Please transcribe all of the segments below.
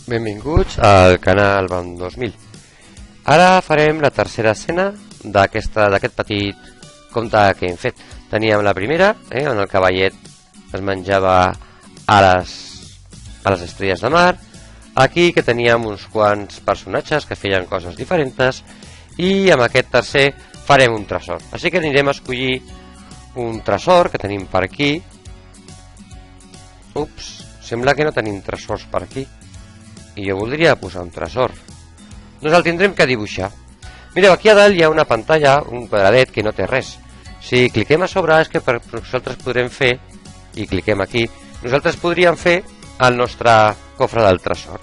Benvinguts al canal BAM 2000. Ara farem la tercera escena d'aquest petit conte que hem fet. Teníem la primera, on el cavallet es menjava a les estrelles de mar. Aquí que teníem uns quants personatges que feien coses diferents, i amb aquest tercer farem un tresor. Així que anirem a escollir un tresor que tenim per aquí. Ups, sembla que no tenim tresors per aquí. I jo voldria posar un tresor. Doncs el tindrem que dibuixar. Mireu, aquí a dalt hi ha una pantalla, un quadradet que no té res. Si cliquem a sobre és que nosaltres podrem fer, i cliquem aquí, nosaltres podríem fer el nostre cofre del tresor.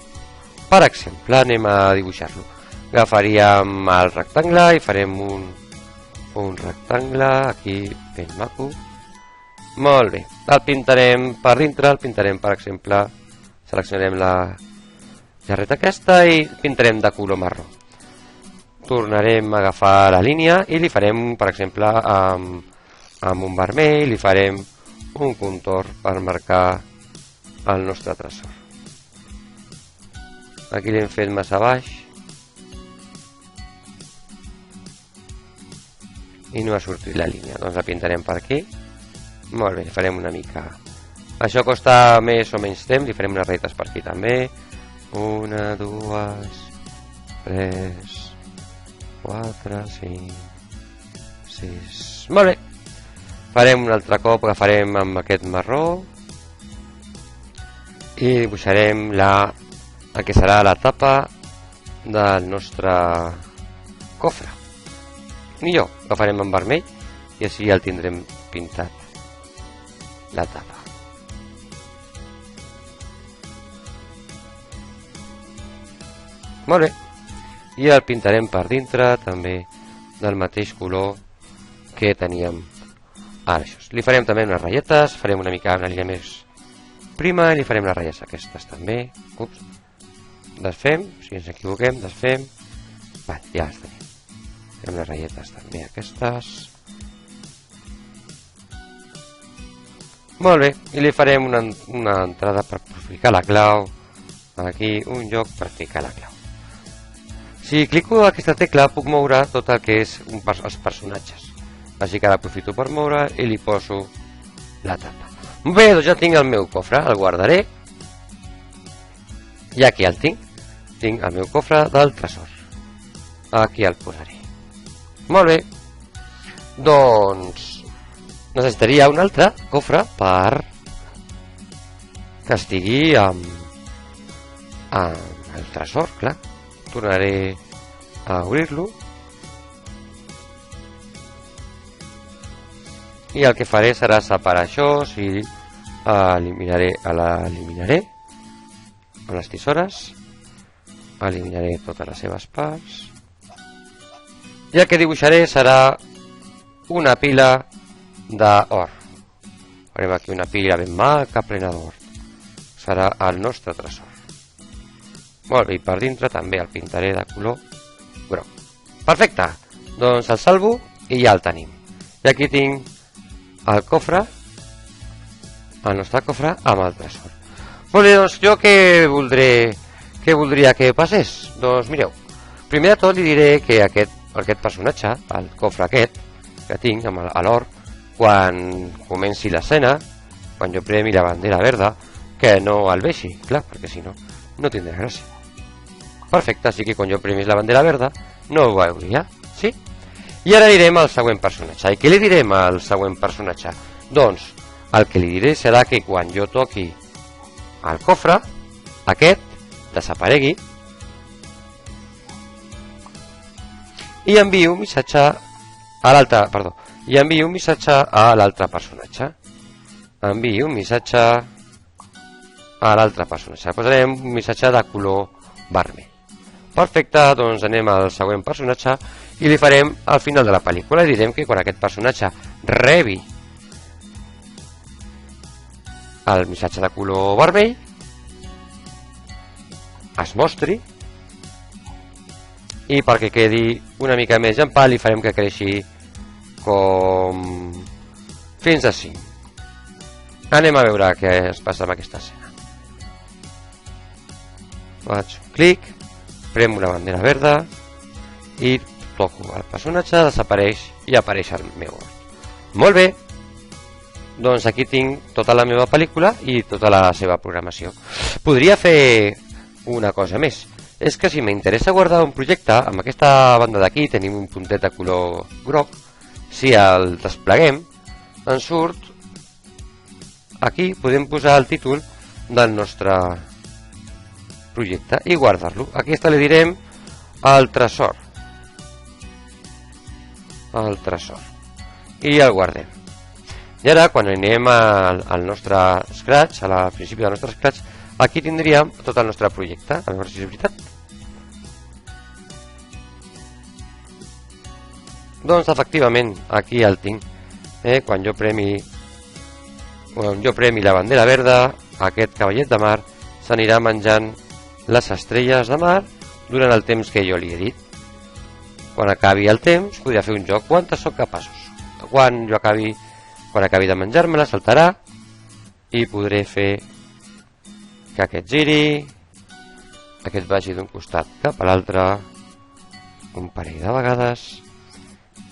Per exemple, anem a dibuixar-lo. Agafaríem el rectangle i farem un rectangle aquí ben maco. Molt bé, el pintarem per dintre, el pintarem, per exemple, seleccionarem la jarreta aquesta i pintarem de color marró. Tornarem a agafar la línia i li farem, per exemple, amb un vermell, li farem un contorn per marcar el nostre tresor. Aquí l'hem fet massa baix i no ha sortit la línia, doncs la pintarem per aquí. Molt bé, farem una mica. Això costa més o menys temps, li farem unes ratlles per aquí també. 1, 2, 3, 4, 5, 6... Molt bé! Farem un altre cop, agafarem amb aquest marró i dibuixarem el que serà la tapa del nostre cofre. Millor, agafarem amb vermell i així ja el tindrem pintat, la tapa. Molt bé, i el pintarem per dintre també del mateix color que teníem ara. Li farem també unes ratlletes, farem una mica una línia més prima i li farem les ratlles aquestes també. Ups, desfem, si ens equivoquem, desfem. Vale, ja les tenim. Farem les ratlletes també aquestes. Molt bé, i li farem una entrada per ficar la clau. Aquí un lloc per ficar la clau. Si clico aquesta tecla puc moure tot el que és els personatges. Així que l'aprofito per moure i li poso la tapa. Bé, doncs ja tinc el meu cofre, el guardaré. I aquí el tinc. Tinc el meu cofre del tresor. Aquí el posaré. Molt bé. Doncs necessitaria un altre cofre per que estigui amb el tresor, clar. Tornaré a obrir-lo i el que faré serà separar això i eliminaré amb les tisores, eliminaré totes les seves parts i el que dibuixaré serà una pila d'or. Farem aquí una pila ben maca plena d'or. Serà el nostre tresor. Molt bé, i per dintre també el pintaré de color groc. Perfecte, doncs el salvo i ja el tenim. I aquí tinc el cofre, el nostre cofre amb el tresor. Molt bé, doncs jo què voldria que passés? Doncs mireu, primer de tot li diré que aquest personatge, el cofre aquest que tinc amb l'or, quan comenci l'escena, quan jo premi la bandera verda, que no el vegi, clar, perquè si no, no tindrà gràcia. Perfecte, així que quan jo premis la bandera verda no ho veuria, sí? I ara anirem al següent personatge. I què li direm al següent personatge? Doncs el que li diré serà que quan jo toqui el cofre, aquest desaparegui i envio un missatge a l'altre, perdó, i envio un missatge a l'altre personatge. Envio un missatge a l'altre personatge. Posarem un missatge de color vermell. Perfecte, doncs anem al següent personatge i li farem al final de la pel·lícula. Direm que quan aquest personatge rebi el missatge de color vermell es mostri i perquè quedi una mica més en pal li farem que creixi com fins a 5. Anem a veure què es passa amb aquesta escena. Faig un clic, premo la bandera verda i toco el personatge, desapareix i apareix el meu Word. Molt bé, doncs aquí tinc tota la meva pel·lícula i tota la seva programació. Podria fer una cosa més, és que si m'interessa guardar un projecte, amb aquesta banda d'aquí tenim un puntet de color groc, si el despleguem, ens surt, aquí podem posar el títol del nostre projecte i guardar-lo. Aquesta li direm el tresor. El tresor. I el guardem. I ara, quan anem al nostre Scratch, al principi del nostre Scratch, aquí tindríem tot el nostre projecte. A veure si és veritat. Doncs, efectivament, aquí el tinc. Quan jo premi la bandera verda, aquest cavallet de mar s'anirà menjant les estrelles de mar durant el temps que jo li he dit. Quan acabi el temps, podria fer un joc. Quantes sóc capaços? Quan acabi de menjar-me-la, saltarà i podré fer que aquest giri, aquest vagi d'un costat cap a l'altre un parell de vegades,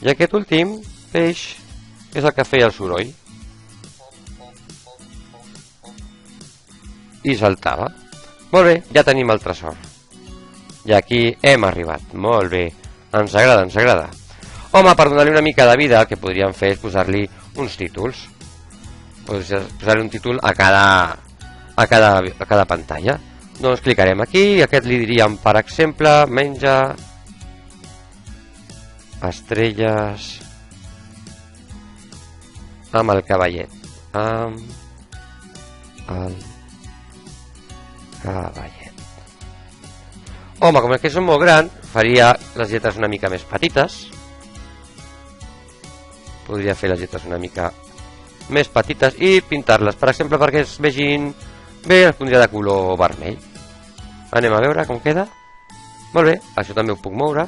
i aquest últim peix és el que feia el soroll i saltava. Molt bé, ja tenim el tresor i aquí hem arribat. Molt bé, ens agrada, ens agrada. Home, per donar-li una mica de vida, el que podríem fer és posar-li uns títols. Posar-li un títol a cada pantalla. Doncs clicarem aquí i aquest li diríem, per exemple, menja estrelles amb el cavallet. Amb el cavallet. Home, com que són molt grans, faria les lletres una mica més petites. Podria fer les lletres una mica més petites i pintar-les, per exemple, perquè es vegin bé, les pondria de color vermell. Anem a veure com queda. Molt bé, això també ho puc moure.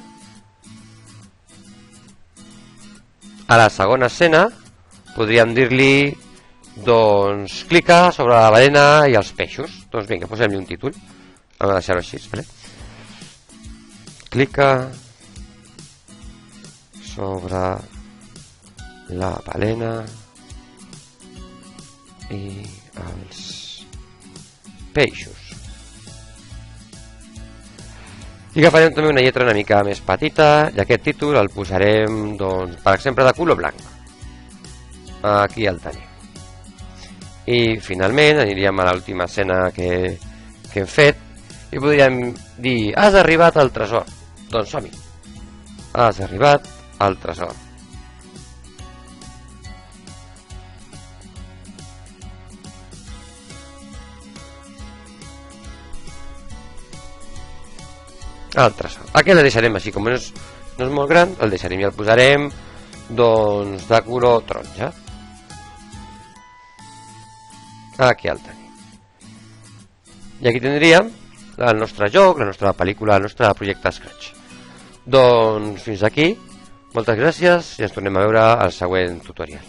A la segona escena podríem dir-li, doncs, clica sobre la balena i els peixos. Doncs vinga, posem-li un títol. Hem de deixar-ho així, vale? Clica sobre la balena i els peixos. I agafarem també una lletra una mica més petita i aquest títol el posarem, doncs, per exemple, de color blanc. Aquí el tenim. I finalment aniríem a l'última escena que hem fet i podríem dir, has arribat al tresor. Doncs som-hi. Has arribat al tresor. El tresor. Aquest el deixarem així, com no és molt gran, el deixarem i el posarem, doncs, de color taronja. Aquí el tenim. I aquí tindríem el nostre joc, la nostra pel·lícula, el nostre projecte Scratch. Doncs fins aquí. Moltes gràcies i ens tornem a veure al següent tutorial.